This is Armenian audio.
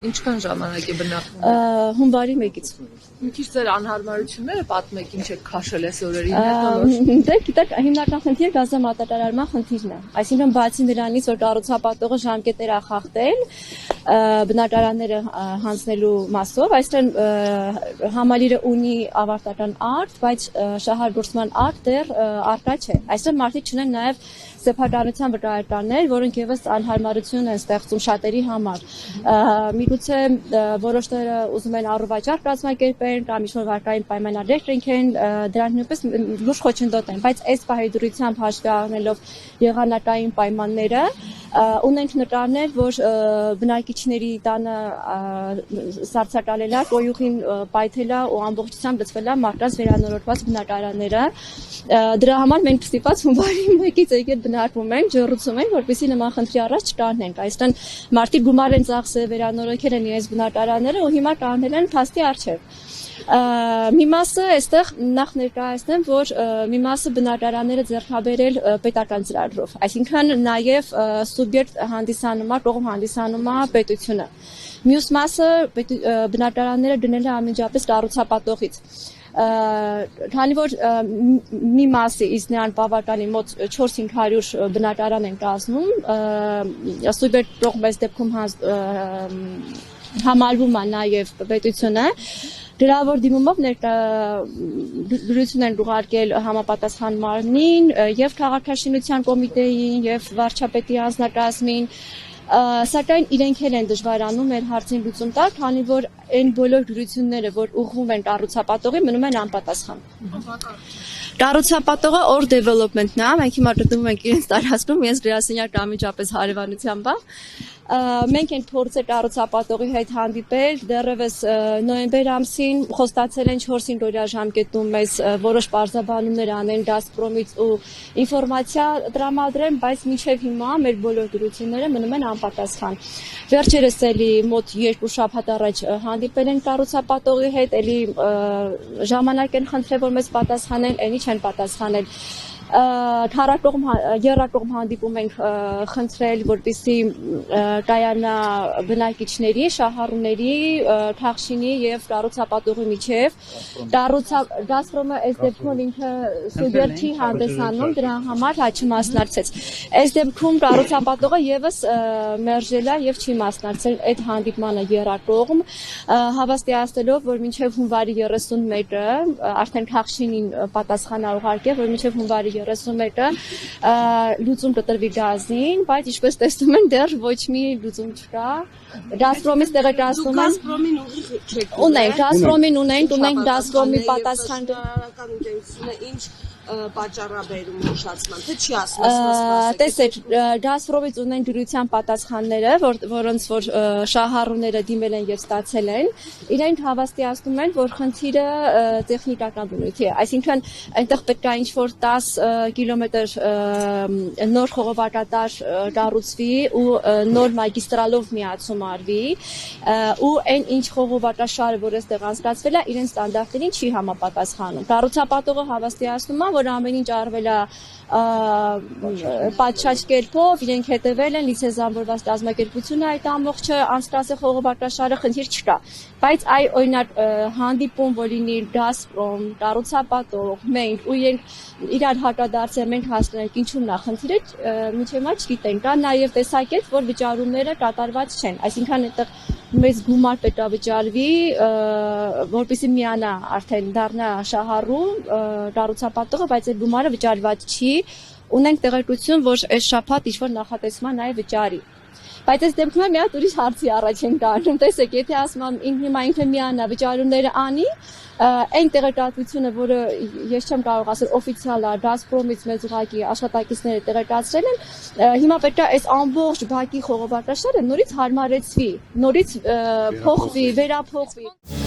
Ինչքան ժամանակ է բնակվում։ Հունվարի 1-ից։ Մի քիչ ձեր անհարմարությունները պատմեք, ինչ եք քաշել այս օրերին։ Դե գիտեք, հիմնական խնդիրը գազամատակարարման խնդիրն է։ Այսինքն բացի նրանից, որ կառուցապատողը ժամկետներ է խախտել բնակարանները հանձնելու մասով, այսինքն համալիրը ունի ավարտական ակտ, բայց շահագործման ակտ դեռ առկա չէ։ Այսինքն մարդիկ չունեն նաև սեփականության վկայականներ, որոնք եւս անհարմարություն են ստեղծում շատերի համար։ Միգուցե որոշները ուզում են առողջարկ կազմակերպեն կամ ինչ-որ վարկային պայմանագրեր կնքեն, դրանք նույնպես լուրջ խոչընդոտ են, բայց այս պահի դրությամբ հաշվի առնելով եղանակային պայմանները, ունենք նկարներ, որ բնակիչների տանը սառցակալել է, կոյուղին պայթել է ու ամբողջությամբ լցվել է մարդկանց վերանորոգված բնակարանները։ Դրա համար մենք ստիպված հունվարի 1-ից եկել բնակվում ենք, ջռուցում ենք, որպեսզի նման խնդրի առաջ չկանգնենք։ Այսինքն մարդիկ գումար են ծախսել, վերանորոգել են իրենց բնակարանները ու հիմա կանգնել են փաստի առջև։ Մի մասը այստեղ նախ ներկայացնեմ, որ մի մասը բնակարանները ձեռքաբերել պետական ծրագրով, այսինքն նաև սուբյեկտ հանդիսանում է, կողմ հանդիսանում է պետությունը։ Մյուս մասը բնակարանները գնել է անմիջապես կառուցապատողից։ Քանի որ մի մասի ից նրան բավականին մոտ 400-500 բնակարան են կազմում, սուբյեկտ կողմ այս դեպքում համարվում է նաև պետությունը, գրավոր դիմումով դրություն են ուղարկել համապատասխան մարմնին եւ քաղաքաշինության կոմիտեին եւ վարչապետի անձնակազմին, սակայն իրենք էլ են դժվարանում մեր հարցին լուծում տալ, քանի որ այն բոլոր դրությունները, որ ուղղվում են կառուցապատողին, մնում են անպատասխան։ Կառուցապատողը Or Development-ն է, մենք հիմա գտնվում ենք իրենց տարածքում, իրենց գրասենյակը անմիջապես հարևանությամբ է։ Մենք ենք փորձել կառուցապատողի հետ հանդիպել, դեռևս նոյեմբեր ամսին խոստացել են 4-5 օրյա ժամկետում մեզ որոշ պարզաբանումներ անեն Գազպրոմից ու ինֆորմացիա տրամադրեն, բայց մինչև հիմա մեր բոլոր դրությունները մնում են անպատասխան։ Վերջերս էլի մոտ 2 շաբաթ առաջ հանդիպել են կառուցապատողի հետ, էլի ժամանակ են խնդրել, որ մեզ պատասխանեն, այնի չեն պատասխանել։ Եռակողմ հանդիպում ենք խնդրել, որպեսզի կայանա բնակիչների, շահառուների, Թախշինի եւ կառուցապատողի միջև։ Գազպրոմը այս դեպքում ինքը սուբյեկտ չի հանդեսանում, դրա համար չմասնակցեց։ Այս դեպքում կառուցապատողը եւս մերժել է եւ չի մասնակցել այդ հանդիպմանը եռակողմ, հավաստիացնելով, որ մինչեւ հունվարի 31-ը արդեն Թախշինին պատասխան է ուղարկել, որ մինչեւ հունվարի 31-ը լուծում կտրվի գազին, բայց ինչպես տեսնում են դեռ ոչ մի լուծում չկա։ Գազպրոմից տեղեկացնում են։ Գազպրոմին ուղիղ չեք։ Ունենք, Գազպրոմին ունենք Գազպրոմի պատասխան։ Ինչ պատճառաբերում ուշացման, թե չի ասում։ Տեսեք, Գազպրոմից ունեն դրության պատասխանները, որոնց որ շահառուները դիմել են եւ ստացել են, իրենք հավաստիացնում են, որ խնդիրը տեխնիկական բնույթի է, այսինքն այնտեղ պետք է ինչ-որ 10 կիլոմետր նոր խողովակատար կառուցվի ու նոր մագիստրալով միացում արվի, ու այն ինչ խողովակաշարը, որ այստեղ անցկացվել է, իրեն ստանդարտներին չի համապատասխանում։ Կառուցապատողը հավաստիացնում է, որ ամեն ինչ արվել է պատշաճ կերպով, իրենք հետևել են, լիցենզավորված կազմակերպությունը այդ ամբողջը անցկացրել խողովակաշարը, խնդիր չկա։ Բայց օրինակ հանդիպում, որ լինի Գազպրոմ, կառուցապատող, մենք ու իրար հակադարձել, մենք հասկանանք ինչու՞մն է խնդիրը, մինչև հիմա չգիտենք։ Կա նաև տեսակետ, որ վճարումները կատարված չեն, այսինքն այդտեղ մեծ գումար պետք է վճարվի, որպեսզի միանա արդեն դառնա շահառու կառուցապատողը, բայց այդ գումարը վճարված չի։ Ունենք տեղեկություն, որ այս շաբաթ ինչ-որ նախատեսման նաև վճարի։ Բայց այս դեպքում մի հատ ուրիշ հարցի առաջ են կանգնում, տեսեք, եթե ասում եմ հիմա ինքը միանա վճարումները անի, այն տեղեկատվությունը, որը ես չեմ կարող ասել օֆիցիալ է, Գազպրոմից մեծ ուղղակի աշխատակիցները տեղեկացրել են, հիմա պետք է այս ամբողջ բակի խողովակաշարը նորից հարմարեցվի, նորից փոխվի, վերափոխվի։